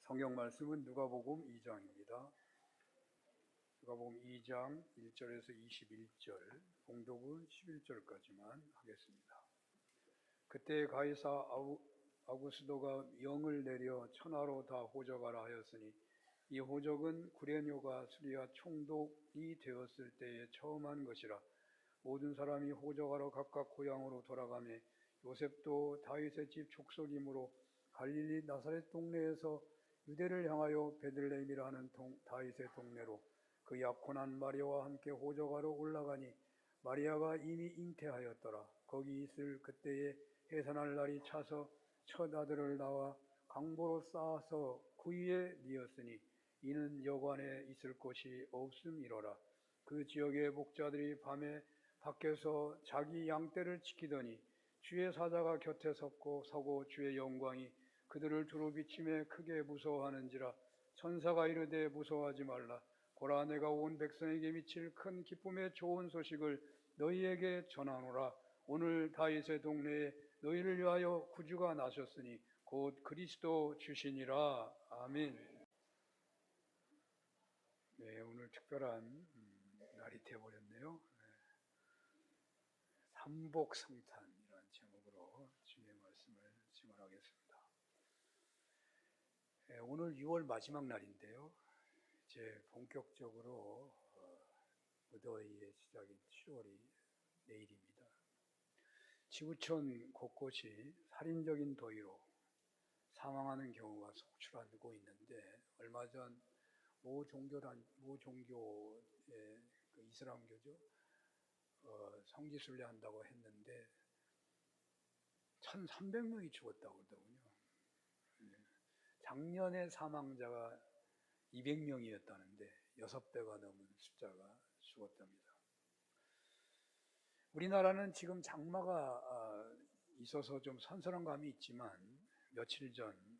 성경 말씀은 누가복음 2장입니다. 누가복음 2장 1절에서 21절, 봉독은 11절까지만 하겠습니다. 그때 가이사 아구스도가 명을 내려 천하로 다 호적하라 하였으니 이 호적은 구레뇨가 수리아 총독이 되었을 때에 처음 한 것이라. 모든 사람이 호적하러 각각 고향으로 돌아가매 요셉도 다윗의 집 족속이므로 갈릴리 나사렛 동네에서 유대를 향하여 베들레헴이라 하는 다윗의 동네로 그 약혼한 마리아와 함께 호적하러 올라가니 마리아가 이미 잉태하였더라. 거기 있을 그때에 해산할 날이 차서 첫 아들을 낳아 강보로 쌓아서 그 위에 뉘었으니 이는 여관에 있을 곳이 없음이로라. 그 지역의 목자들이 밤에 밖에서 자기 양떼를 지키더니 주의 사자가 곁에 서고 주의 영광이 그들을 두루 비침에 크게 무서워하는지라. 천사가 이르되 무서워하지 말라. 보라, 내가 온 백성에게 미칠 큰 기쁨의 좋은 소식을 너희에게 전하노라. 오늘 다윗의 동네에 너희를 위하여 구주가 나셨으니 곧 그리스도 주시니라. 아멘. 네, 오늘 특별한 날이 되어버렸네요. 삼복성탄이라는 제목으로 주님의 말씀을 증언하겠습니다. 오늘 6월 마지막 날인데요. 이제 본격적으로 무더위의 시작인 7월이 내일입니다. 지구촌 곳곳이 살인적인 더위로 사망하는 경우가 속출하고 있는데, 얼마 전 모 종교의 그 이슬람교죠, 성지순례 한다고 했는데 1,300명이 죽었다고 그러더군요. 작년에 사망자가 200명이었다는데 6배가 넘은 숫자가 죽었답니다. 우리나라는 지금 장마가 있어서 좀 선선한 감이 있지만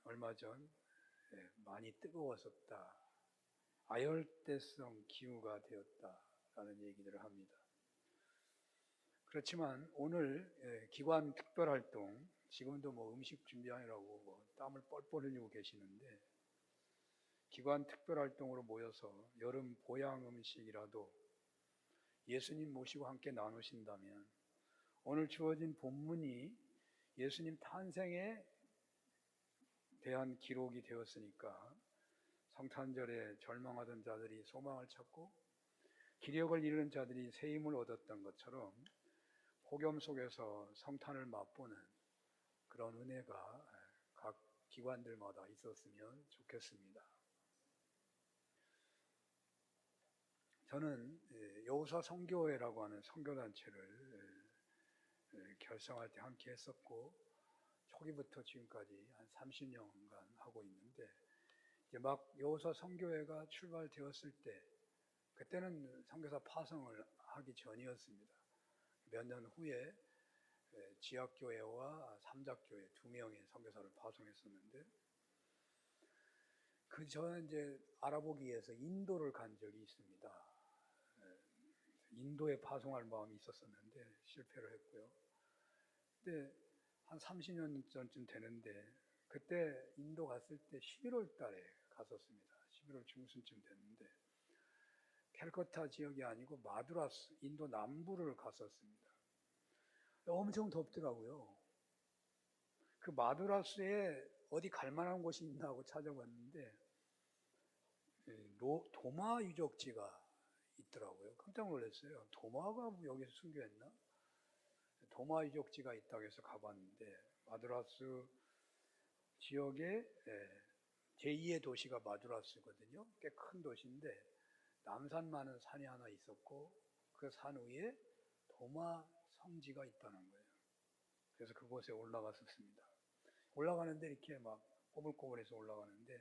얼마 전 많이 뜨거웠었다, 아열대성 기후가 되었다라는 얘기들을 합니다. 그렇지만 오늘 기관 특별활동, 지금도 음식 준비하느라고 땀을 뻘뻘 흘리고 계시는데, 기관 특별활동으로 모여서 여름 보양 음식이라도 예수님 모시고 함께 나누신다면, 오늘 주어진 본문이 예수님 탄생에 대한 기록이 되었으니까 성탄절에 절망하던 자들이 소망을 찾고 기력을 잃은 자들이 새 힘을 얻었던 것처럼 폭염 속에서 성탄을 맛보는 그런 은혜가 각 기관들마다 있었으면 좋겠습니다. 저는 여호사 선교회라고 하는 선교단체를 결성할 때 함께 했었고, 초기부터 지금까지 한 30년간 하고 있는데, 이제 막 여호사 선교회가 출발되었을 때, 그때는 선교사 파송을 하기 전이었습니다. 몇 년 후에 지역교회와 삼작교회 2명의 선교사를 파송했었는데, 그 전에 이제 알아보기 위해서 인도를 간 적이 있습니다. 인도에 파송할 마음이 있었었는데 실패를 했고요. 근데 한 30년 전쯤 되는데, 그때 인도 갔을 때 11월 달에 갔었습니다. 11월 중순쯤 됐는데, 캘커타 지역이 아니고 마드라스, 인도 남부를 갔었습니다. 엄청 덥더라고요. 그 마드라스에 어디 갈 만한 곳이 있나 하고 찾아봤는데 도마 유적지가 있더라고요. 깜짝 놀랐어요. 도마가 여기서 순교했나? 도마 유적지가 있다고 해서 가봤는데, 마드라스 지역에 제2의 도시가 마드라스거든요. 꽤 큰 도시인데 남산 많은 산이 하나 있었고, 그 산 위에 도마 성지가 있다는 거예요. 그래서 그곳에 올라갔었습니다. 올라가는데 이렇게 막 꼬불꼬불해서 올라가는데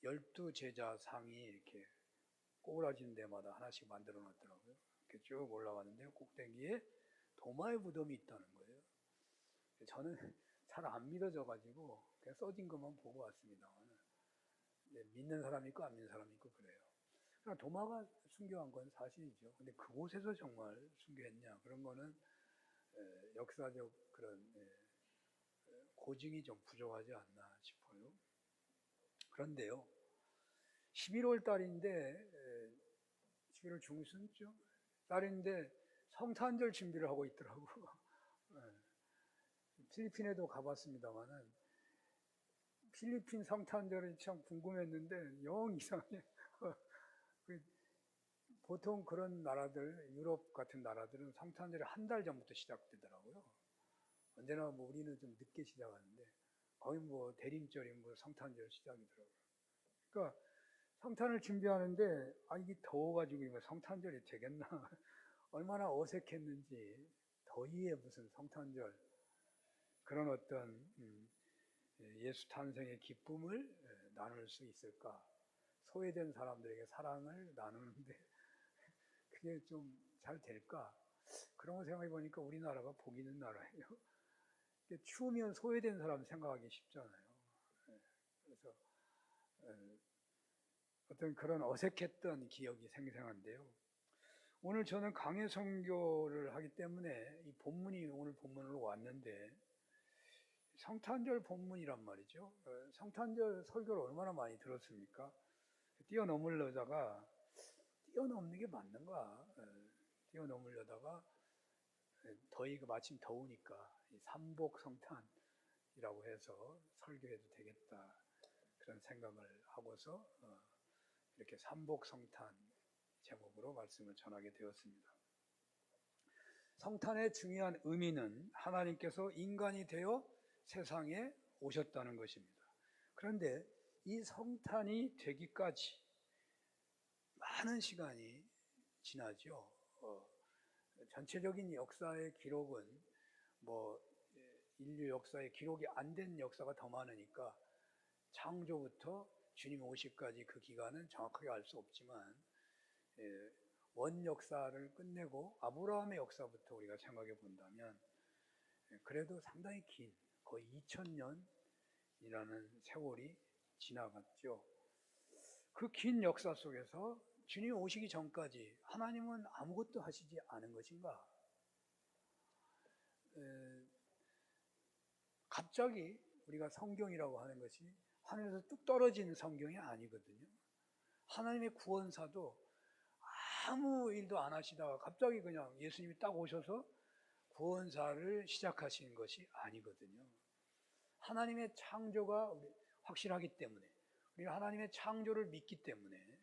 12제자 상이 이렇게 꼬부라지는 데마다 하나씩 만들어 놨더라고요. 이렇게 쭉 올라가는데 꼭대기에 도마의 무덤이 있다는 거예요. 저는 잘 안 믿어져가지고 그냥 써진 것만 보고 왔습니다. 믿는 사람이 있고 안 믿는 사람이 있고 그래요. 그러나 도마가 순교한 건 사실이죠. 근데 그곳에서 정말 순교했냐, 그런 거는 역사적 그런 고증이 좀 부족하지 않나 싶어요. 그런데요, 11월 달인데 11월 중순쯤 달인데 성탄절 준비를 하고 있더라고. 필리핀에도 가봤습니다만은 필리핀 성탄절이 참 궁금했는데 영 이상해. 보통 그런 나라들, 유럽 같은 나라들은 성탄절이 한 달 전부터 시작되더라고요. 언제나 뭐 우리는 좀 늦게 시작하는데 거의 뭐 대림절이 뭐 성탄절 시작이더라고요. 그러니까 성탄을 준비하는데 이게 더워가지고 이거 성탄절이 되겠나 얼마나 어색했는지, 더위에 무슨 성탄절, 그런 어떤 예수 탄생의 기쁨을 나눌 수 있을까? 소외된 사람들에게 사랑을 나누는데 그게 좀 잘 될까? 그런 거 생각해 보니까 우리나라가 복 있는 나라예요. 추우면 소외된 사람 생각하기 쉽잖아요. 그래서 어떤 그런 어색했던 기억이 생생한데요. 오늘 저는 강해 선교를 하기 때문에 이 본문이 오늘 본문으로 왔는데, 성탄절 본문이란 말이죠. 성탄절 설교를 얼마나 많이 들었습니까? 뛰어넘으려다가, 뛰어넘는 게 맞는가? 뛰어넘으려다가 마침 더우니까 삼복 성탄이라고 해서 설교해도 되겠다, 그런 생각을 하고서 이렇게 삼복 성탄 제목으로 말씀을 전하게 되었습니다. 성탄의 중요한 의미는 하나님께서 인간이 되어 세상에 오셨다는 것입니다. 그런데 이 성탄이 되기까지 많은 시간이 지나죠. 전체적인 역사의 기록은 뭐 인류 역사의 기록이 안 된 역사가 더 많으니까 창조부터 주님 오시기까지 그 기간은 정확하게 알 수 없지만, 원 역사를 끝내고 아브라함의 역사부터 우리가 생각해 본다면 그래도 상당히 긴, 거의 2000년이라는 세월이 지나갔죠. 그 긴 역사 속에서 주님 오시기 전까지 하나님은 아무것도 하시지 않은 것인가? 갑자기 우리가 성경이라고 하는 것이 하늘에서 뚝 떨어진 성경이 아니거든요. 하나님의 구원사도 아무 일도 안 하시다가 갑자기 그냥 예수님이 딱 오셔서 구원사를 시작하신 것이 아니거든요. 하나님의 창조가 확실하기 때문에, 우리가 하나님의 창조를 믿기 때문에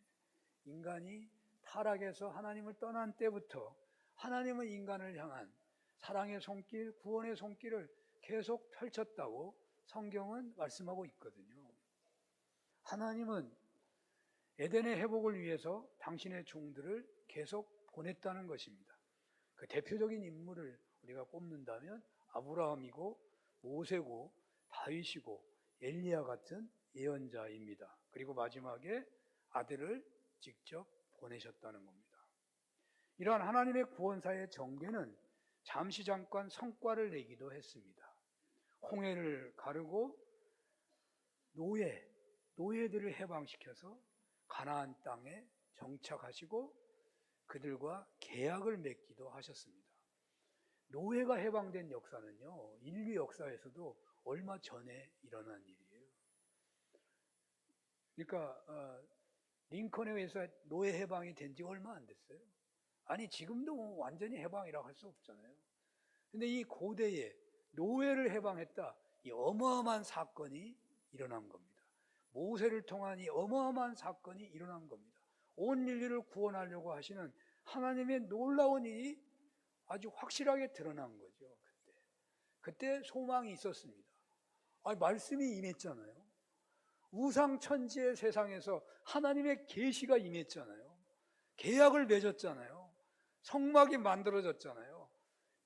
인간이 타락해서 하나님을 떠난 때부터 하나님은 인간을 향한 사랑의 손길, 구원의 손길을 계속 펼쳤다고 성경은 말씀하고 있거든요. 하나님은 에덴의 회복을 위해서 당신의 종들을 계속 보냈다는 것입니다. 그 대표적인 인물을 우리가 꼽는다면 아브라함이고 모세고 다윗이고 엘리야 같은 예언자입니다. 그리고 마지막에 아들을 직접 보내셨다는 겁니다. 이러한 하나님의 구원사의 전개는 잠시 잠깐 성과를 내기도 했습니다. 홍해를 가르고 노예들을 해방시켜서 가나안 땅에 정착하시고 그들과 계약을 맺기도 하셨습니다. 노예가 해방된 역사는요, 인류 역사에서도 얼마 전에 일어난 일이에요. 그러니까 링컨에 의해서 노예 해방이 된 지 얼마 안 됐어요. 아니 지금도 완전히 해방이라고 할 수 없잖아요. 근데 이 고대에 노예를 해방했다, 이 어마어마한 사건이 일어난 겁니다. 모세를 통한 이 어마어마한 사건이 일어난 겁니다. 온 인류를 구원하려고 하시는 하나님의 놀라운 일이 아주 확실하게 드러난 거죠. 그때 소망이 있었습니다. 말씀이 임했잖아요. 우상천지의 세상에서 하나님의 계시가 임했잖아요. 계약을 맺었잖아요. 성막이 만들어졌잖아요.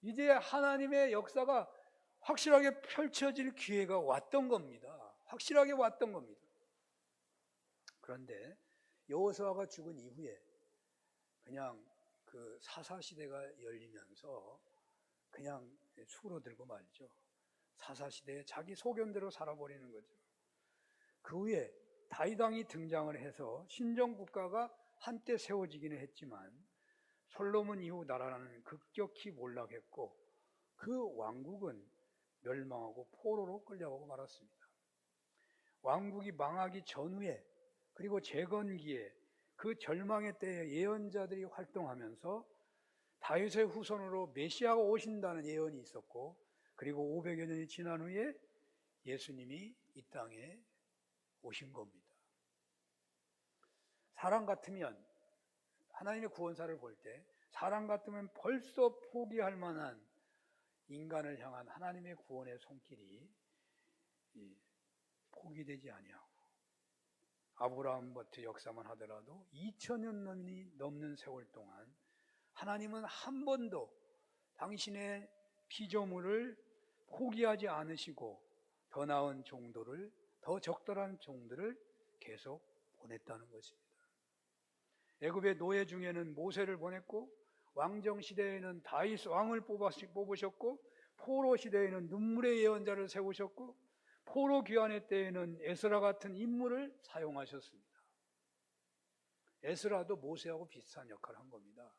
이제 하나님의 역사가 확실하게 펼쳐질 기회가 왔던 겁니다. 확실하게 왔던 겁니다. 그런데 여호수아가 죽은 이후에 그냥 그 사사시대가 열리면서 그냥 수그러들고 말죠. 사사시대에 자기 소견대로 살아버리는 거죠. 그 후에 다윗 왕이 등장을 해서 신정국가가 한때 세워지기는 했지만 솔로몬 이후 나라는 급격히 몰락했고 그 왕국은 멸망하고 포로로 끌려가고 말았습니다. 왕국이 망하기 전후에 그리고 재건기에 그 절망의 때에 예언자들이 활동하면서 다윗의 후손으로 메시아가 오신다는 예언이 있었고, 그리고 500여 년이 지난 후에 예수님이 이 땅에 오신 겁니다. 사람 같으면, 하나님의 구원사를 볼 때 사람 같으면 벌써 포기할 만한 인간을 향한 하나님의 구원의 손길이 포기되지 아니하고, 아브라함부터 역사만 하더라도 2000년 넘는 세월 동안 하나님은 한 번도 당신의 피조물을 포기하지 않으시고 더 나은 종들을, 더 적절한 종들을 계속 보냈다는 것입니다. 애굽의 노예 중에는 모세를 보냈고, 왕정 시대에는 다윗 왕을 뽑으셨고, 포로 시대에는 눈물의 예언자를 세우셨고, 포로 귀환의 때에는 에스라 같은 인물을 사용하셨습니다. 에스라도 모세하고 비슷한 역할을 한 겁니다.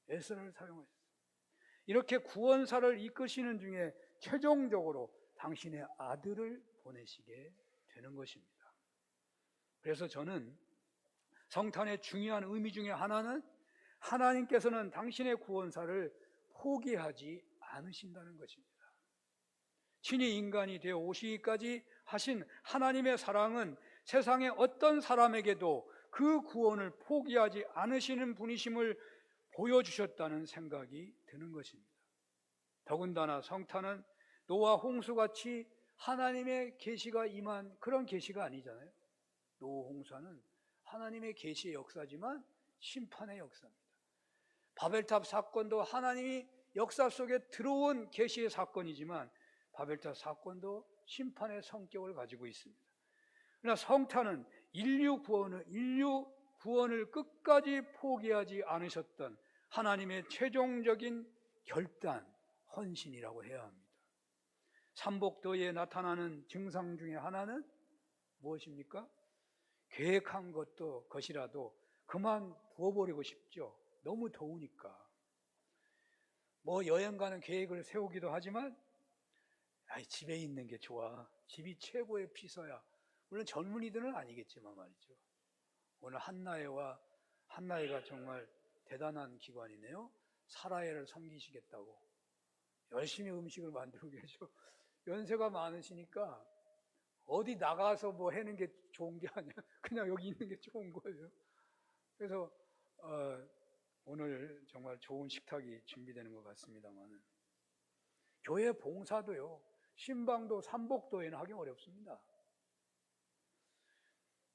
에스라를 사용하셨습니다. 이렇게 구원사를 이끄시는 중에 최종적으로 당신의 아들을 보내시게 되는 것입니다. 그래서 저는 성탄의 중요한 의미 중에 하나는 하나님께서는 당신의 구원사를 포기하지 않으신다는 것입니다. 친히 인간이 되어 오시기까지 하신 하나님의 사랑은 세상의 어떤 사람에게도 그 구원을 포기하지 않으시는 분이심을 보여주셨다는 생각이 드는 것입니다. 더군다나 성탄은 노아 홍수같이 하나님의 계시가 임한 그런 계시가 아니잖아요. 노아 홍수는 하나님의 계시의 역사지만 심판의 역사입니다. 바벨탑 사건도 하나님이 역사 속에 들어온 계시의 사건이지만 바벨탑 사건도 심판의 성격을 가지고 있습니다. 그러나 성탄은 인류 구원을 끝까지 포기하지 않으셨던 하나님의 최종적인 결단, 헌신이라고 해야 합니다. 삼복도에 나타나는 증상 중에 하나는 무엇입니까? 계획한 것이라도 그만 부어버리고 싶죠. 너무 더우니까. 여행 가는 계획을 세우기도 하지만 집에 있는 게 좋아. 집이 최고의 피서야. 물론 젊은이들은 아니겠지만 말이죠. 오늘 한나이가 정말 대단한 기관이네요. 사라예를 섬기시겠다고 열심히 음식을 만들고 계셔. 연세가 많으시니까 어디 나가서 해는 게 좋은 게 아니야. 그냥 여기 있는 게 좋은 거예요. 그래서 오늘 정말 좋은 식탁이 준비되는 것 같습니다만, 교회 봉사도요, 신방도 삼복도에는 하기 어렵습니다.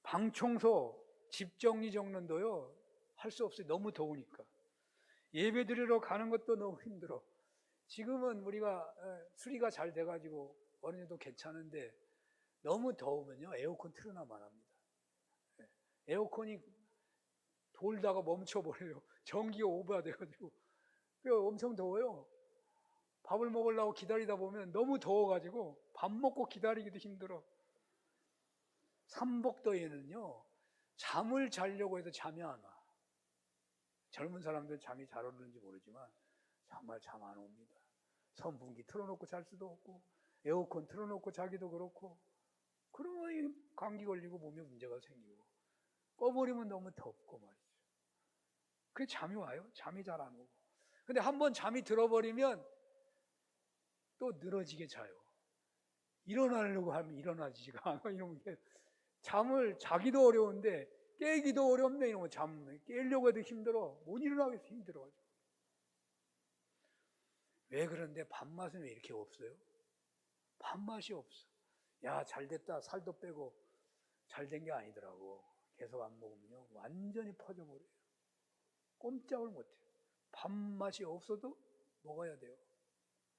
방 청소, 집 정리 정돈도요 할 수 없어요. 너무 더우니까. 예배 드리러 가는 것도 너무 힘들어. 지금은 우리가 수리가 잘 돼가지고 어느 정도 괜찮은데, 너무 더우면요 에어컨 틀어놔만 합니다. 에어컨이 돌다가 멈춰버려요. 전기가 오버가 돼가지고. 엄청 더워요. 밥을 먹으려고 기다리다 보면 너무 더워가지고 밥 먹고 기다리기도 힘들어. 삼복도에는요 잠을 자려고 해도 잠이 안 와. 젊은 사람들은 잠이 잘 오는지 모르지만 정말 잠 안 옵니다. 선풍기 틀어놓고 잘 수도 없고 에어컨 틀어놓고 자기도 그렇고, 그러면 감기 걸리고 몸에 문제가 생기고, 꺼버리면 너무 덥고 말이죠. 그게 잠이 와요? 잠이 잘 안 오고. 근데 한번 잠이 들어버리면 또 늘어지게 자요. 일어나려고 하면 일어나지가 않아. 이러면 잠을 자기도 어려운데 깨기도 어렵네. 이러면 깨려고 해도 힘들어. 못 일어나겠어. 힘들어. 왜 그런데 밥맛은 왜 이렇게 없어요? 밥맛이 없어. 야, 잘 됐다. 살도 빼고 잘 된 게 아니더라고. 계속 안 먹으면요 완전히 퍼져버려요. 꼼짝을 못해요. 밥맛이 없어도 먹어야 돼요.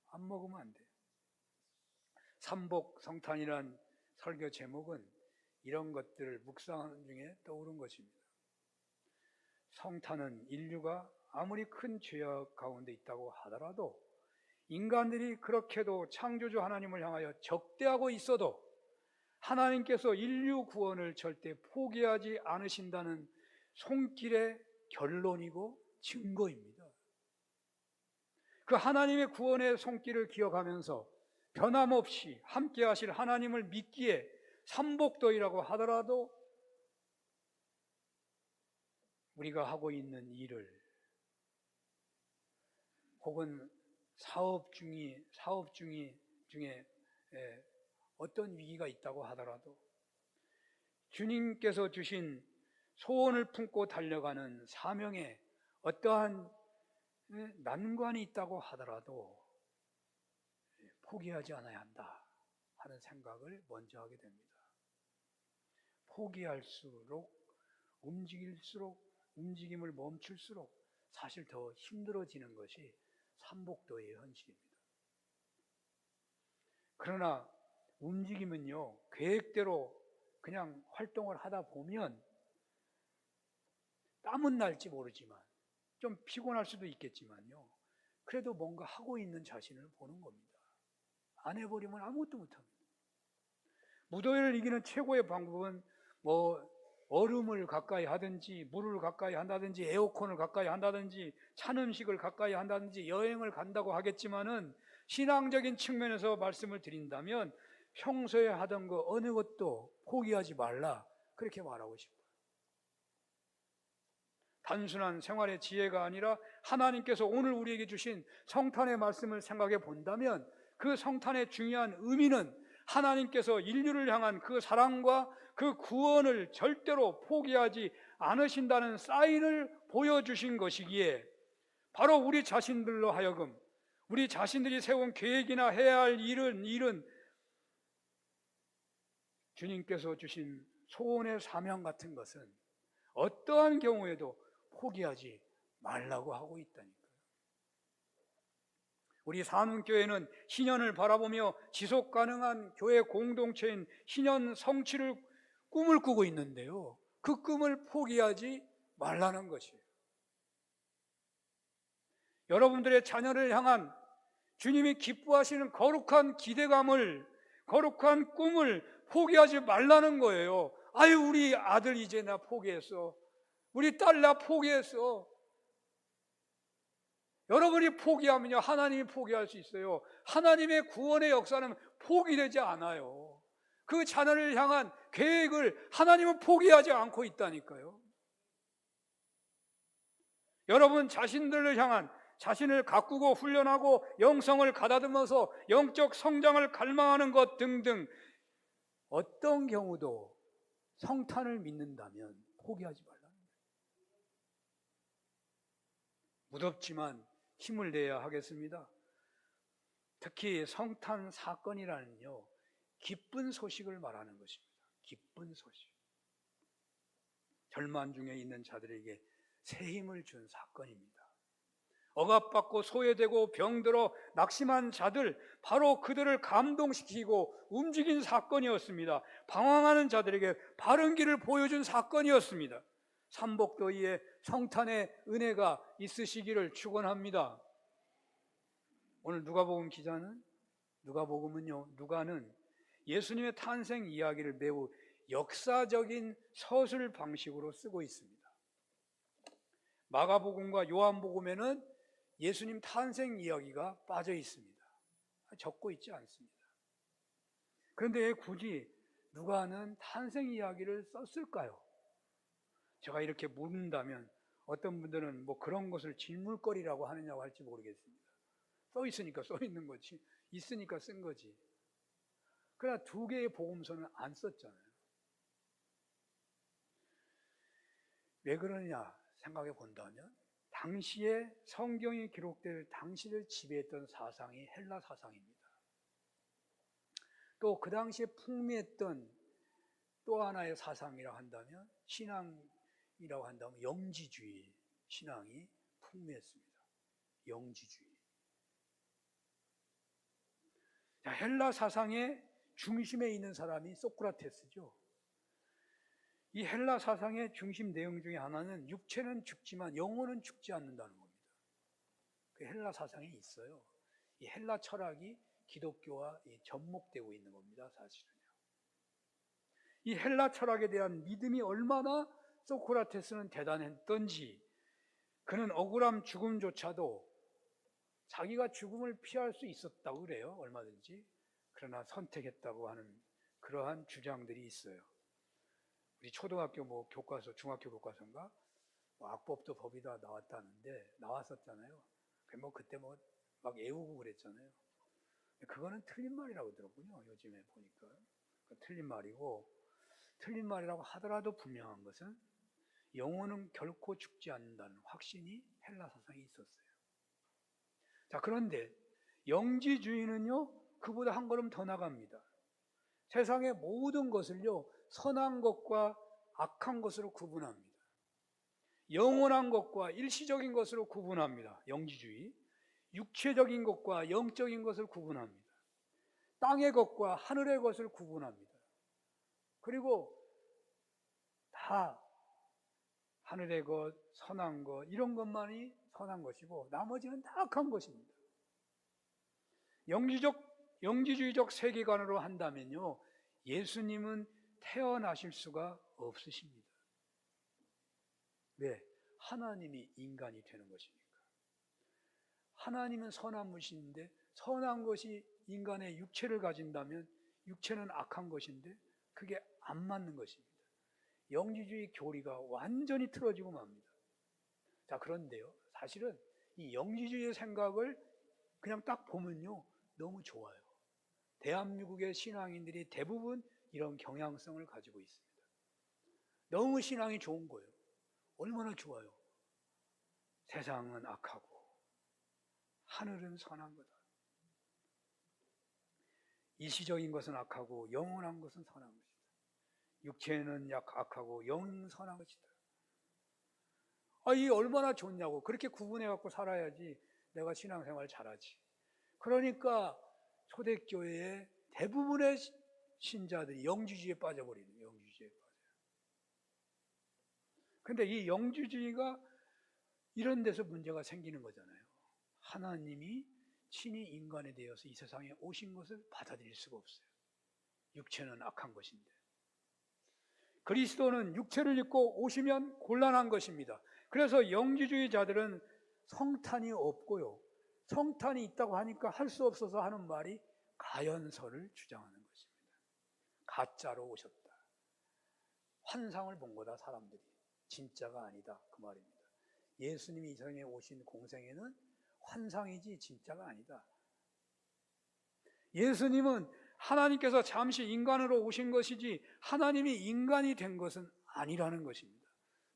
안 먹으면 안 돼요. 삼복 성탄이란 설교 제목은 이런 것들을 묵상하는 중에 떠오른 것입니다. 성탄은 인류가 아무리 큰 죄악 가운데 있다고 하더라도, 인간들이 그렇게도 창조주 하나님을 향하여 적대하고 있어도 하나님께서 인류 구원을 절대 포기하지 않으신다는 손길의 결론이고 증거입니다. 그 하나님의 구원의 손길을 기억하면서 변함없이 함께 하실 하나님을 믿기에 삼복도이라고 하더라도 우리가 하고 있는 일을 혹은 사업 중에 어떤 위기가 있다고 하더라도 주님께서 주신 소원을 품고 달려가는 사명에 어떠한 난관이 있다고 하더라도 포기하지 않아야 한다 하는 생각을 먼저 하게 됩니다. 포기할수록 움직임을 멈출수록 사실 더 힘들어지는 것이 삼복도의 현실입니다. 그러나 움직임은요, 계획대로 그냥 활동을 하다 보면 땀은 날지 모르지만 좀 피곤할 수도 있겠지만요, 그래도 뭔가 하고 있는 자신을 보는 겁니다. 안 해버리면 아무것도 못합니다. 무더위를 이기는 최고의 방법은 얼음을 가까이 하든지 물을 가까이 한다든지 에어컨을 가까이 한다든지 찬 음식을 가까이 한다든지 여행을 간다고 하겠지만은 신앙적인 측면에서 말씀을 드린다면 평소에 하던 거 어느 것도 포기하지 말라, 그렇게 말하고 싶어요. 단순한 생활의 지혜가 아니라 하나님께서 오늘 우리에게 주신 성탄의 말씀을 생각해 본다면 그 성탄의 중요한 의미는 하나님께서 인류를 향한 그 사랑과 그 구원을 절대로 포기하지 않으신다는 사인을 보여주신 것이기에 바로 우리 자신들로 하여금 우리 자신들이 세운 계획이나 해야 할 일은 주님께서 주신 소원의 사명 같은 것은 어떠한 경우에도 포기하지 말라고 하고 있다니까요. 우리 산운교회는 희년을 바라보며 지속 가능한 교회 공동체인 희년 성취를 꿈을 꾸고 있는데요, 그 꿈을 포기하지 말라는 것이에요. 여러분들의 자녀를 향한 주님이 기뻐하시는 거룩한 기대감을, 거룩한 꿈을 포기하지 말라는 거예요. 아유, 우리 아들 이제 나 포기했어. 우리 딸 나 포기했어. 여러분이 포기하면요, 하나님이 포기할 수 있어요. 하나님의 구원의 역사는 포기되지 않아요. 그 자녀를 향한 계획을 하나님은 포기하지 않고 있다니까요. 여러분 자신들을 향한 자신을 가꾸고 훈련하고 영성을 가다듬어서 영적 성장을 갈망하는 것 등등 어떤 경우도 성탄을 믿는다면 포기하지 말라는 거예요. 무덥지만 힘을 내야 하겠습니다. 특히 성탄 사건이라는요, 기쁜 소식을 말하는 것입니다. 기쁜 소식. 절만 중에 있는 자들에게 새 힘을 준 사건입니다. 억압받고 소외되고 병들어 낙심한 자들, 바로 그들을 감동시키고 움직인 사건이었습니다. 방황하는 자들에게 바른 길을 보여준 사건이었습니다. 삼복도의의 성탄의 은혜가 있으시기를 축원합니다. 오늘 누가복음 기자는 누가는 예수님의 탄생 이야기를 매우 역사적인 서술 방식으로 쓰고 있습니다. 마가복음과 요한복음에는 예수님 탄생 이야기가 빠져 있습니다. 적고 있지 않습니다. 그런데 왜 굳이 누가는 탄생 이야기를 썼을까요? 제가 이렇게 묻는다면 어떤 분들은 뭐 그런 것을 질문거리라고 하느냐고 할지 모르겠습니다. 써 있으니까 써 있는 거지, 있으니까 쓴 거지. 그러나 두 개의 복음서는 안 썼잖아요. 왜 그러냐 생각해 본다면 당시에 성경이 기록될 당시를 지배했던 사상이 헬라 사상입니다. 또 그 당시에 풍미했던 또 하나의 사상이라 한다면, 신앙이라고 한다면 영지주의 신앙이 풍미했습니다. 영지주의. 자, 헬라 사상의 중심에 있는 사람이 소크라테스죠. 이 헬라 사상의 중심 내용 중에 하나는 육체는 죽지만 영혼은 죽지 않는다는 겁니다. 그 헬라 사상이 있어요. 이 헬라 철학이 기독교와 접목되고 있는 겁니다, 사실은요. 이 헬라 철학에 대한 믿음이 얼마나 소크라테스는 대단했던지, 그는 억울함 죽음조차도 자기가 죽음을 피할 수 있었다고 그래요, 얼마든지. 그러나 선택했다고 하는 그러한 주장들이 있어요. 우리 초등학교 교과서, 중학교 교과서인가 악법도 법이다 나왔다는데 나왔었잖아요. 그때 막 애우고 그랬잖아요. 그거는 틀린 말이라고 들었군요. 요즘에 보니까 틀린 말이고, 틀린 말이라고 하더라도 분명한 것은 영혼은 결코 죽지 않는다는 확신이 헬라 사상에 있었어요. 자, 그런데 영지주의는요, 그보다 한 걸음 더 나갑니다. 세상의 모든 것을요, 선한 것과 악한 것으로 구분합니다. 영원한 것과 일시적인 것으로 구분합니다. 영지주의. 육체적인 것과 영적인 것을 구분합니다. 땅의 것과 하늘의 것을 구분합니다. 그리고 다 하늘의 것, 선한 것, 이런 것만이 선한 것이고 나머지는 다 악한 것입니다. 영지주의적 세계관으로 한다면요, 예수님은 태어나실 수가 없으십니다. 왜? 하나님이 인간이 되는 것이니까. 하나님은 선한 분이신데 선한 것이 인간의 육체를 가진다면 육체는 악한 것인데 그게 안 맞는 것입니다. 영지주의 교리가 완전히 틀어지고 맙니다. 자, 그런데요, 사실은 이 영지주의 생각을 그냥 딱 보면요, 너무 좋아요. 대한민국의 신앙인들이 대부분 이런 경향성을 가지고 있습니다. 너무 신앙이 좋은 거예요. 얼마나 좋아요. 세상은 악하고 하늘은 선한 거다. 일시적인 것은 악하고 영원한 것은 선한 것이다. 육체는 악하고 영은 선한 것이다. 이 얼마나 좋냐고. 그렇게 구분해갖고 살아야지 내가 신앙생활 잘하지. 그러니까 초대교회의 대부분의 신자들이 영지주의에 빠져버리는 거예요. 영지주의에 빠져요. 근데 이 영지주의가 이런 데서 문제가 생기는 거잖아요. 하나님이 친히 인간이 되어서 이 세상에 오신 것을 받아들일 수가 없어요. 육체는 악한 것인데. 그리스도는 육체를 입고 오시면 곤란한 것입니다. 그래서 영지주의자들은 성탄이 없고요, 성탄이 있다고 하니까 할 수 없어서 하는 말이 가연설을 주장하는 것입니다. 가짜로 오셨다. 환상을 본 거다, 사람들이. 진짜가 아니다, 그 말입니다. 예수님이 이 세상에 오신 공생애는 환상이지 진짜가 아니다. 예수님은 하나님께서 잠시 인간으로 오신 것이지 하나님이 인간이 된 것은 아니라는 것입니다.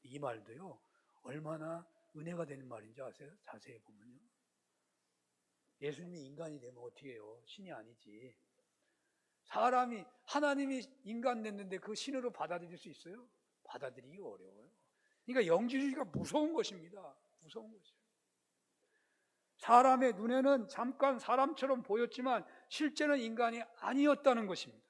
이 말도요, 얼마나 은혜가 되는 말인지 아세요? 자세히 보면요. 예수님이 인간이 되면 어떻게 해요? 신이 아니지. 하나님이 인간 됐는데 그 신으로 받아들일 수 있어요? 받아들이기 어려워요. 그러니까 영지주의가 무서운 것입니다. 무서운 것이에요. 사람의 눈에는 잠깐 사람처럼 보였지만 실제는 인간이 아니었다는 것입니다.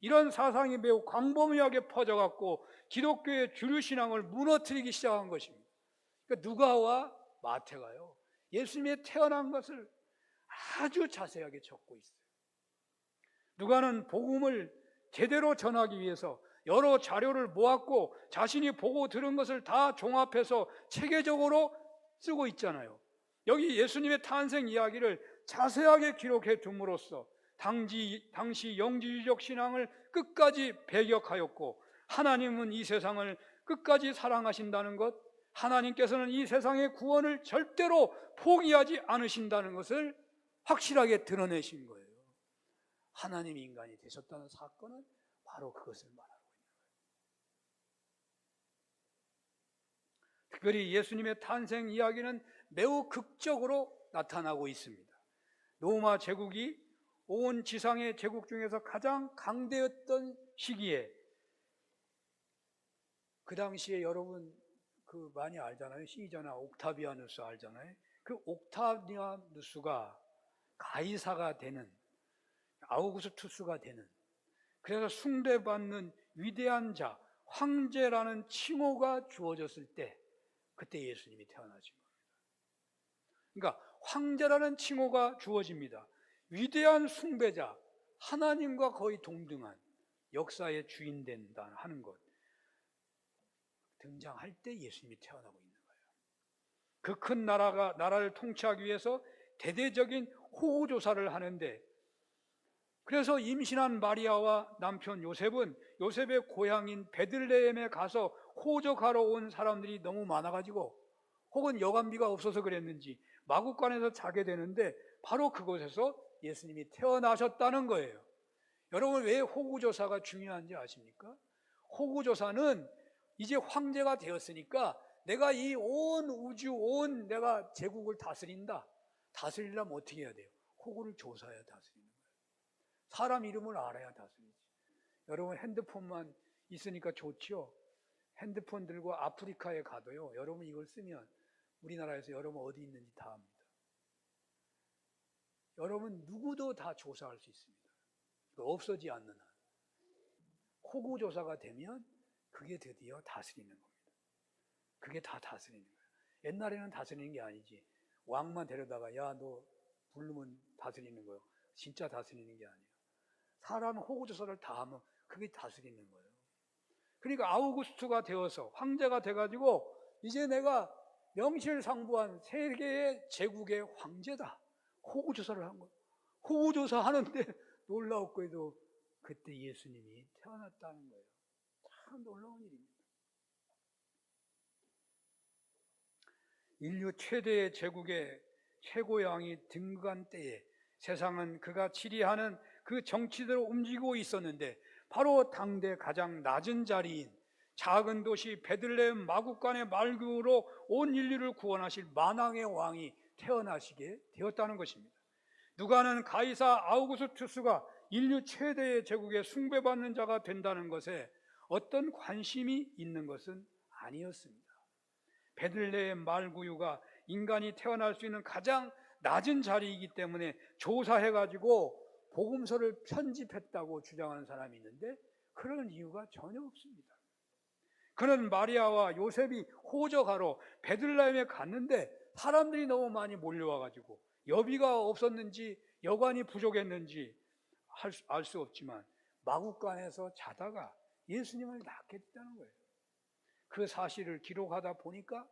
이런 사상이 매우 광범위하게 퍼져갖고 기독교의 주류 신앙을 무너뜨리기 시작한 것입니다. 그러니까 누가와 마태가요, 예수님의 태어난 것을 아주 자세하게 적고 있어요. 누가는 복음을 제대로 전하기 위해서 여러 자료를 모았고 자신이 보고 들은 것을 다 종합해서 체계적으로 쓰고 있잖아요. 여기 예수님의 탄생 이야기를 자세하게 기록해 둠으로써 당시 영지주의적 신앙을 끝까지 배격하였고, 하나님은 이 세상을 끝까지 사랑하신다는 것, 하나님께서는 이 세상의 구원을 절대로 포기하지 않으신다는 것을 확실하게 드러내신 거예요. 하나님이 인간이 되셨다는 사건은 바로 그것을 말하고 있는 거예요. 특별히 예수님의 탄생 이야기는 매우 극적으로 나타나고 있습니다. 로마 제국이 온 지상의 제국 중에서 가장 강대했던 시기에, 그 당시에 여러분 많이 알잖아요. 시저나 옥타비아누스 알잖아요. 그 옥타비아누스가 가이사가 되는, 아우구스투스가 되는, 그래서 숭배받는 위대한 자, 황제라는 칭호가 주어졌을 때, 그때 예수님이 태어나신 겁니다. 그러니까 황제라는 칭호가 주어집니다. 위대한 숭배자, 하나님과 거의 동등한 역사의 주인 된다 하는 것, 등장할 때 예수님이 태어나고 있는 거예요. 그 큰 나라를 통치하기 위해서 대대적인 호구조사를 하는데 그래서 임신한 마리아와 남편 요셉은 요셉의 고향인 베들레헴에 가서 호적하러 온 사람들이 너무 많아가지고, 혹은 여관비가 없어서 그랬는지 마구간에서 자게 되는데, 바로 그곳에서 예수님이 태어나셨다는 거예요. 여러분, 왜 호구조사가 중요한지 아십니까? 호구조사는 이제 황제가 되었으니까 내가 이 온 우주, 온 내가 제국을 다스린다. 다스리려면 어떻게 해야 돼요? 호구를 조사해야 다스리는 거예요. 사람 이름을 알아야 다스리지. 여러분, 핸드폰만 있으니까 좋죠? 핸드폰 들고 아프리카에 가도요, 여러분 이걸 쓰면 우리나라에서 여러분 어디 있는지 다 압니다. 여러분 누구도 다 조사할 수 있습니다. 없어지지 않는 한. 호구 조사가 되면 그게 드디어 다스리는 겁니다. 그게 다 다스리는 거예요. 옛날에는 다스리는 게 아니지, 왕만 데려다가 야 너 부르면 다스리는 거예요. 진짜 다스리는 게 아니에요. 사람 호구 조사를 다 하면 그게 다스리는 거예요. 그러니까 아우구스투가 되어서 황제가 돼가지고 이제 내가 명실상부한 세계의 제국의 황제다. 호구조사를 한 거예요. 호구조사 하는데 놀라웠고도 그때 예수님이 태어났다는 거예요. 참 놀라운 일입니다. 인류 최대의 제국의 최고왕이 등극한 때에 세상은 그가 치리하는 그 정치대로 움직이고 있었는데, 바로 당대 가장 낮은 자리인 작은 도시 베들레헴 마구간의 말구로 온 인류를 구원하실 만왕의 왕이 태어나시게 되었다는 것입니다. 누가는 가이사 아우구스투스가 인류 최대의 제국에 숭배받는 자가 된다는 것에 어떤 관심이 있는 것은 아니었습니다. 베들레헴 말구유가 인간이 태어날 수 있는 가장 낮은 자리이기 때문에 조사해가지고 복음서를 편집했다고 주장하는 사람이 있는데, 그런 이유가 전혀 없습니다. 그는 마리아와 요셉이 호적하러 베들레헴에 갔는데 사람들이 너무 많이 몰려와가지고 여비가 없었는지 여관이 부족했는지 알 수 없지만 마구간에서 자다가 예수님을 낳게 됐다는 거예요. 그 사실을 기록하다 보니까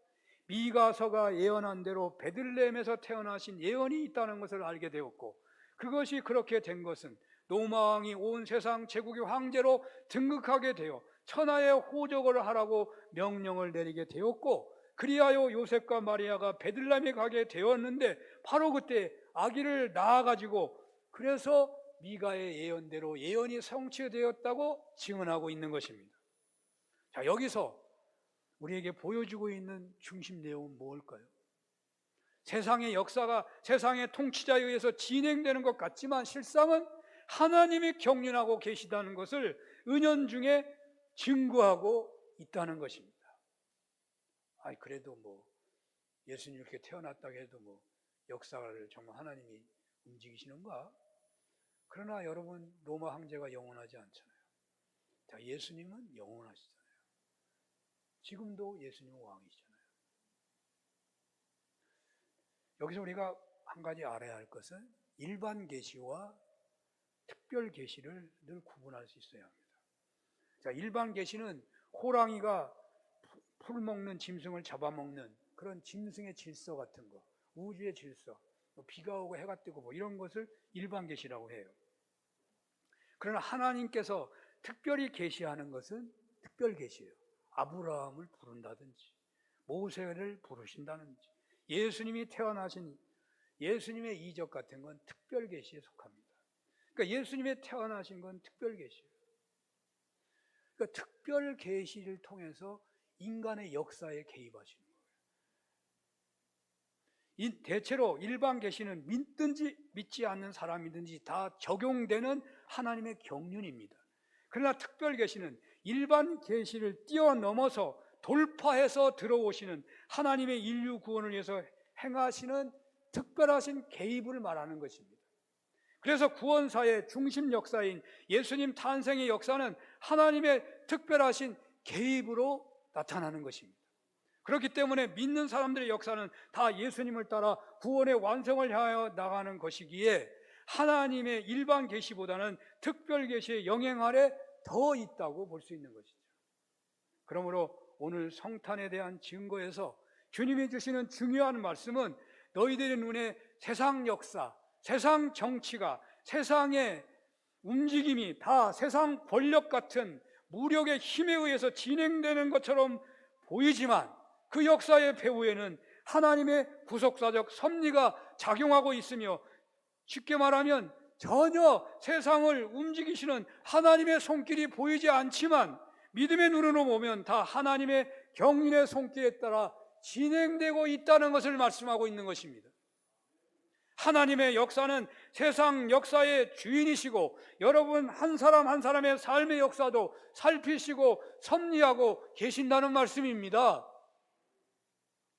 미가서가 예언한 대로 베들레헴에서 태어나신 예언이 있다는 것을 알게 되었고, 그것이 그렇게 된 것은 로마왕이 온 세상 제국의 황제로 등극하게 되어 천하의 호적을 하라고 명령을 내리게 되었고, 그리하여 요셉과 마리아가 베들레헴에 가게 되었는데 바로 그때 아기를 낳아가지고, 그래서 미가의 예언대로 예언이 성취되었다고 증언하고 있는 것입니다. 자, 여기서 우리에게 보여주고 있는 중심 내용은 뭘까요? 세상의 역사가 세상의 통치자에 의해서 진행되는 것 같지만 실상은 하나님이 경륜하고 계시다는 것을 은연중에 증거하고 있다는 것입니다. 그래도 예수님 이렇게 태어났다고 해도 역사를 정말 하나님이 움직이시는가? 그러나 여러분, 로마 황제가 영원하지 않잖아요. 자, 예수님은 영원하시잖아요. 지금도 예수님은 왕이시잖아요. 여기서 우리가 한 가지 알아야 할 것은 일반 계시와 특별 계시를 늘 구분할 수 있어야 합니다. 자, 일반 계시는 호랑이가 풀 먹는 짐승을 잡아먹는 그런 짐승의 질서 같은 거, 우주의 질서, 비가 오고 해가 뜨고 이런 것을 일반 계시라고 해요. 그러나 하나님께서 특별히 계시하는 것은 특별 계시예요. 아브라함을 부른다든지 모세를 부르신다든지 예수님이 태어나신 예수님의 이적 같은 건 특별 계시에 속합니다. 그러니까 예수님의 태어나신 건 특별 계시예요. 그러니까 특별 계시를 통해서 인간의 역사에 개입하시는 거예요. 대체로 일반 계시는 믿든지 믿지 않는 사람이든지 다 적용되는 하나님의 경륜입니다. 그러나 특별 계시는 일반 계시를 뛰어넘어서 돌파해서 들어오시는 하나님의 인류 구원을 위해서 행하시는 특별하신 개입을 말하는 것입니다. 그래서 구원사의 중심 역사인 예수님 탄생의 역사는 하나님의 특별하신 개입으로 나타나는 것입니다. 그렇기 때문에 믿는 사람들의 역사는 다 예수님을 따라 구원의 완성을 향하여 나가는 것이기에 하나님의 일반 계시보다는 특별 계시의 영향 아래 더 있다고 볼 수 있는 것이죠. 그러므로 오늘 성탄에 대한 증거에서 주님이 주시는 중요한 말씀은 너희들의 눈에 세상 역사, 세상 정치가, 세상의 움직임이 다 세상 권력 같은 무력의 힘에 의해서 진행되는 것처럼 보이지만 그 역사의 배후에는 하나님의 구속사적 섭리가 작용하고 있으며, 쉽게 말하면 전혀 세상을 움직이시는 하나님의 손길이 보이지 않지만 믿음의 눈으로 보면 다 하나님의 경륜의 손길에 따라 진행되고 있다는 것을 말씀하고 있는 것입니다. 하나님의 역사는 세상 역사의 주인이시고 여러분 한 사람 한 사람의 삶의 역사도 살피시고 섭리하고 계신다는 말씀입니다.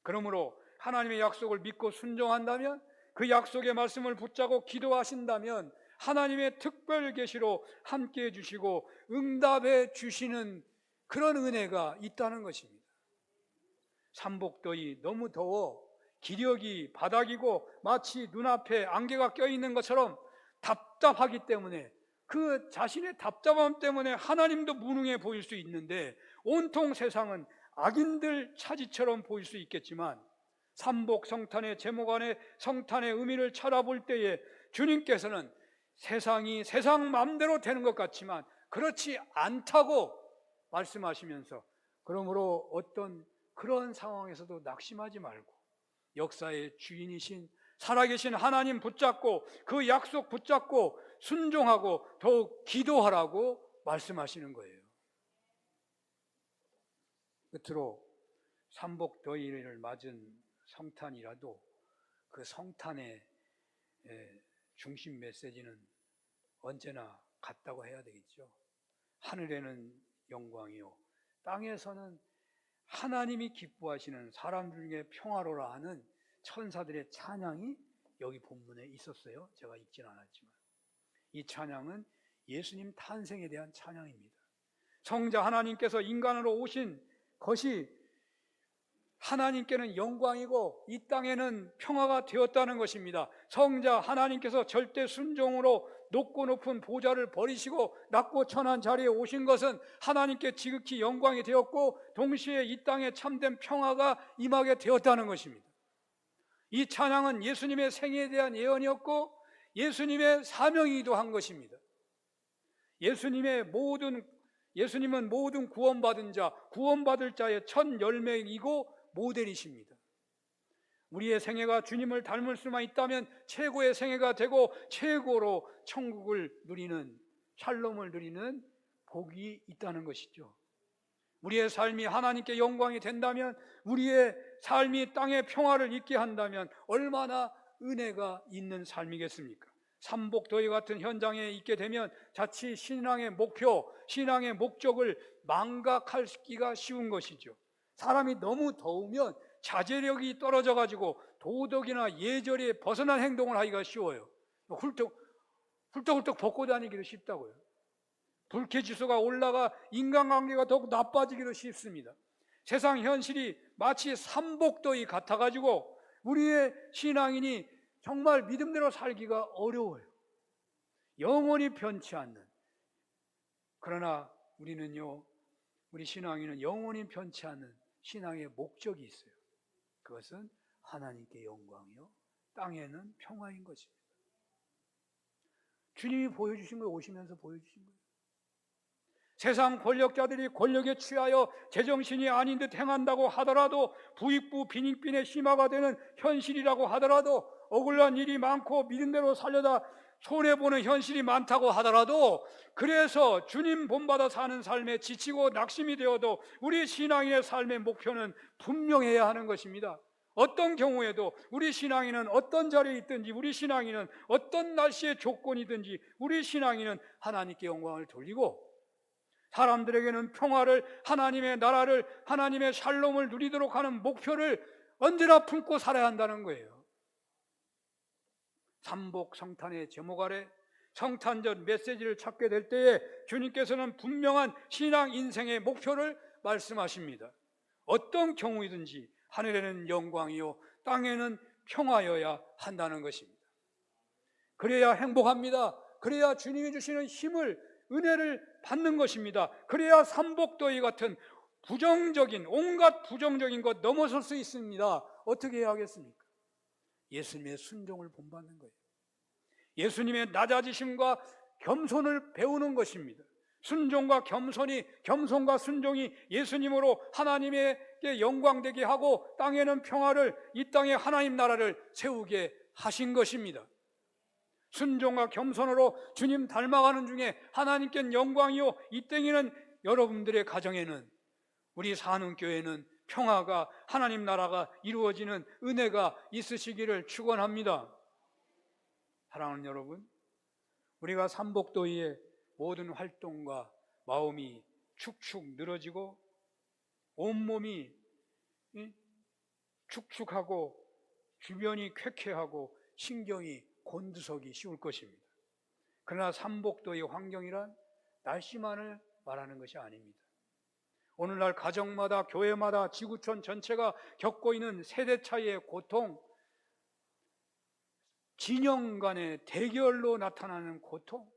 그러므로 하나님의 약속을 믿고 순종한다면, 그 약속의 말씀을 붙잡고 기도하신다면 하나님의 특별 계시로 함께해 주시고 응답해 주시는 그런 은혜가 있다는 것입니다. 삼복더위, 너무 더워 기력이 바닥이고 마치 눈앞에 안개가 껴있는 것처럼 답답하기 때문에, 그 자신의 답답함 때문에 하나님도 무능해 보일 수 있는데 온통 세상은 악인들 차지처럼 보일 수 있겠지만, 삼복 성탄의 제목 안에 성탄의 의미를 찾아볼 때에 주님께서는 세상이 세상 마음대로 되는 것 같지만 그렇지 않다고 말씀하시면서, 그러므로 어떤 그런 상황에서도 낙심하지 말고 역사의 주인이신 살아계신 하나님 붙잡고 그 약속 붙잡고 순종하고 더욱 기도하라고 말씀하시는 거예요. 끝으로 삼복더위를 맞은 성탄이라도 그 성탄의 중심 메시지는 언제나 같다고 해야 되겠죠. 하늘에는 영광이요 땅에서는 하나님이 기뻐하시는 사람들 중에 평화로라 하는 천사들의 찬양이 여기 본문에 있었어요. 제가 읽진 않았지만 이 찬양은 예수님 탄생에 대한 찬양입니다. 성자 하나님께서 인간으로 오신 것이 하나님께는 영광이고 이 땅에는 평화가 되었다는 것입니다. 성자 하나님께서 절대 순종으로 높고 높은 보좌를 버리시고 낮고 천한 자리에 오신 것은 하나님께 지극히 영광이 되었고 동시에 이 땅에 참된 평화가 임하게 되었다는 것입니다. 이 찬양은 예수님의 생애에 대한 예언이었고 예수님의 사명이기도 한 것입니다. 예수님은 모든 구원받은 자, 구원받을 자의 첫 열매이고 모델이십니다. 우리의 생애가 주님을 닮을 수만 있다면 최고의 생애가 되고 최고로 천국을 누리는, 샬롬을 누리는 복이 있다는 것이죠. 우리의 삶이 하나님께 영광이 된다면, 우리의 삶이 땅의 평화를 있게 한다면 얼마나 은혜가 있는 삶이겠습니까? 삼복더위 같은 현장에 있게 되면 자칫 신앙의 목표, 신앙의 목적을 망각하기가 쉬운 것이죠. 사람이 너무 더우면 자제력이 떨어져 가지고 도덕이나 예절에 벗어난 행동을 하기가 쉬워요. 훌떡훌떡 벗고 다니기도 쉽다고요. 불쾌지수가 올라가 인간관계가 더욱 나빠지기도 쉽습니다. 세상 현실이 마치 삼복더위 같아 가지고 우리의 신앙인이 정말 믿음대로 살기가 어려워요. 영원히 변치 않는. 그러나 우리 신앙인은 영원히 변치 않는 신앙의 목적이 있어요. 그것은 하나님께 영광이요 땅에는 평화인 것입니다. 주님이 보여주신 거예요. 오시면서 보여주신 거예요. 세상 권력자들이 권력에 취하여 제정신이 아닌 듯 행한다고 하더라도, 부익부 빈익빈의 심화가 되는 현실이라고 하더라도, 억울한 일이 많고 믿음대로 살려다 손해보는 현실이 많다고 하더라도, 그래서 주님 본받아 사는 삶에 지치고 낙심이 되어도 우리 신앙인의 삶의 목표는 분명해야 하는 것입니다. 어떤 경우에도 우리 신앙인은 어떤 자리에 있든지, 우리 신앙인은 어떤 날씨의 조건이든지 우리 신앙인은 하나님께 영광을 돌리고 사람들에게는 평화를, 하나님의 나라를, 하나님의 샬롬을 누리도록 하는 목표를 언제나 품고 살아야 한다는 거예요. 삼복 성탄의 제목 아래 성탄절 메시지를 찾게 될 때에 주님께서는 분명한 신앙 인생의 목표를 말씀하십니다. 어떤 경우이든지 하늘에는 영광이요 땅에는 평화여야 한다는 것입니다. 그래야 행복합니다. 그래야 주님이 주시는 힘을, 은혜를 받는 것입니다. 그래야 삼복더위 같은 온갖 부정적인 것 넘어설 수 있습니다. 어떻게 해야 하겠습니까? 예수님의 순종을 본받는 거예요. 예수님의 낮아지심과 겸손을 배우는 것입니다. 순종과 겸손이, 겸손과 순종이 예수님으로 하나님에게 영광되게 하고 땅에는 평화를, 이 땅에 하나님 나라를 세우게 하신 것입니다. 순종과 겸손으로 주님 닮아가는 중에 하나님께는 영광이요, 이 땅에는, 여러분들의 가정에는, 우리 사는 교회는 평화가, 하나님 나라가 이루어지는 은혜가 있으시기를 축원합니다. 사랑하는 여러분, 우리가 삼복도의 모든 활동과 마음이 축축 늘어지고 온몸이 축축하고 주변이 쾌쾌하고 신경이 곤두서기 쉬울 것입니다. 그러나 삼복도의 환경이란 날씨만을 말하는 것이 아닙니다. 오늘날 가정마다, 교회마다, 지구촌 전체가 겪고 있는 세대 차이의 고통, 진영 간의 대결로 나타나는 고통,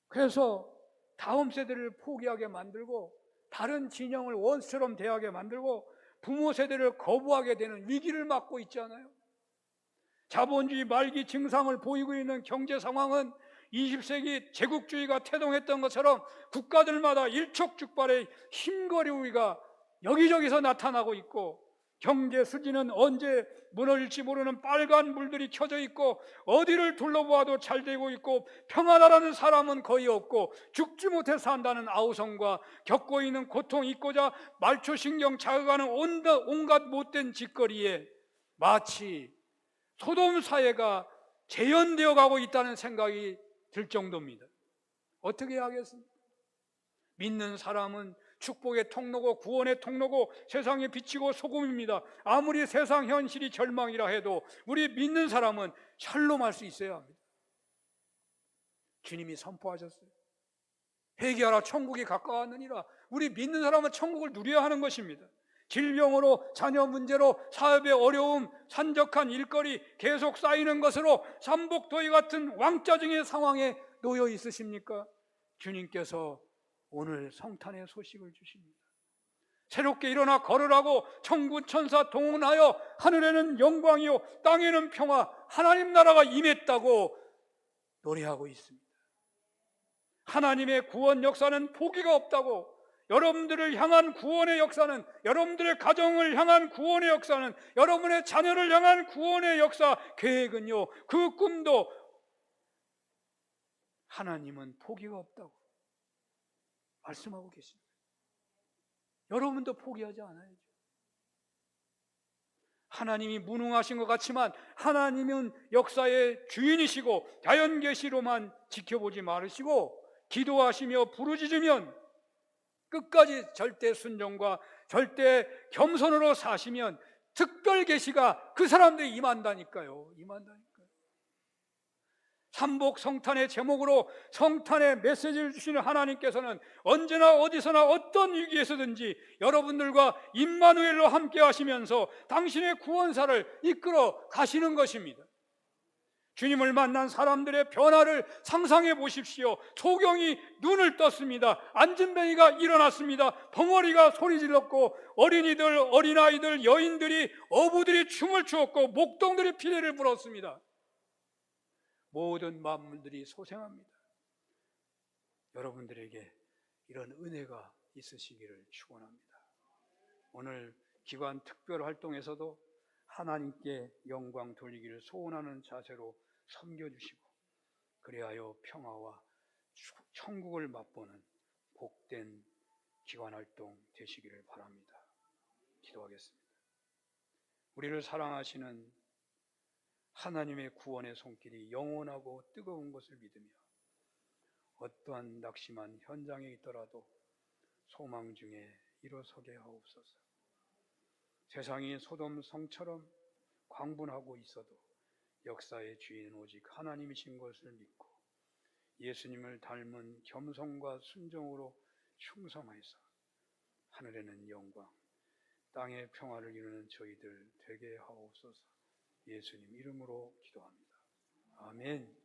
그래서 다음 세대를 포기하게 만들고 다른 진영을 원수처럼 대하게 만들고 부모 세대를 거부하게 되는 위기를 맞고 있잖아요. 자본주의 말기 증상을 보이고 있는 경제 상황은 20세기 제국주의가 태동했던 것처럼 국가들마다 일촉즉발의 힘거리가 여기저기서 나타나고 있고, 경제 수지는 언제 무너질지 모르는 빨간 불들이 켜져 있고, 어디를 둘러보아도 잘 되고 있고 평안하라는 사람은 거의 없고, 죽지 못해 산다는 아우성과 겪고 있는 고통 잊고자 말초신경 자극하는 온갖 못된 짓거리에 마치 소돔 사회가 재현되어 가고 있다는 생각이 들 정도입니다. 어떻게 하겠습니까? 믿는 사람은 축복의 통로고 구원의 통로고 세상에 비치고 소금입니다. 아무리 세상 현실이 절망이라 해도 우리 믿는 사람은 샬롬할 수 있어야 합니다. 주님이 선포하셨어요. 회개하라, 천국이 가까웠느니라. 우리 믿는 사람은 천국을 누려야 하는 것입니다. 질병으로, 자녀 문제로, 사업의 어려움, 산적한 일거리 계속 쌓이는 것으로 삼복도의 같은 왕짜증의 상황에 놓여 있으십니까? 주님께서 오늘 성탄의 소식을 주십니다. 새롭게 일어나 걸으라고 천군 천사 동원하여 하늘에는 영광이요 땅에는 평화, 하나님 나라가 임했다고 노래하고 있습니다. 하나님의 구원 역사는 포기가 없다고, 여러분들을 향한 구원의 역사는, 여러분들의 가정을 향한 구원의 역사는, 여러분의 자녀를 향한 구원의 역사 계획은요, 그 꿈도 하나님은 포기가 없다고 말씀하고 계십니다. 여러분도 포기하지 않아야죠. 하나님이 무능하신 것 같지만 하나님은 역사의 주인이시고 자연계시로만 지켜보지 말으시고 기도하시며 부르짖으면 끝까지 절대 순종과 절대 겸손으로 사시면 특별 계시가 그 사람들이 임한다니까요. 삼복 성탄의 제목으로 성탄의 메시지를 주시는 하나님께서는 언제나 어디서나 어떤 위기에서든지 여러분들과 임마누엘로 함께 하시면서 당신의 구원사를 이끌어 가시는 것입니다. 주님을 만난 사람들의 변화를 상상해 보십시오. 소경이 눈을 떴습니다. 안진뱅이가 일어났습니다. 벙어리가 소리 질렀고 어린이들, 어린아이들, 여인들이, 어부들이 춤을 추었고 목동들이 피레를 불었습니다. 모든 만물들이 소생합니다. 여러분들에게 이런 은혜가 있으시기를 축원합니다. 오늘 기관 특별 활동에서도 하나님께 영광 돌리기를 소원하는 자세로 섬겨주시고, 그리하여 평화와 천국을 맛보는 복된 기관 활동 되시기를 바랍니다. 기도하겠습니다. 우리를 사랑하시는 하나님의 구원의 손길이 영원하고 뜨거운 것을 믿으며 어떠한 낙심한 현장에 있더라도 소망 중에 일어서게 하옵소서. 세상이 소돔 성처럼 광분하고 있어도 역사의 주인은 오직 하나님이신 것을 믿고 예수님을 닮은 겸손과 순종으로 충성하여서 하늘에는 영광, 땅의 평화를 이루는 저희들 되게 하옵소서. 예수님 이름으로 기도합니다. 아멘.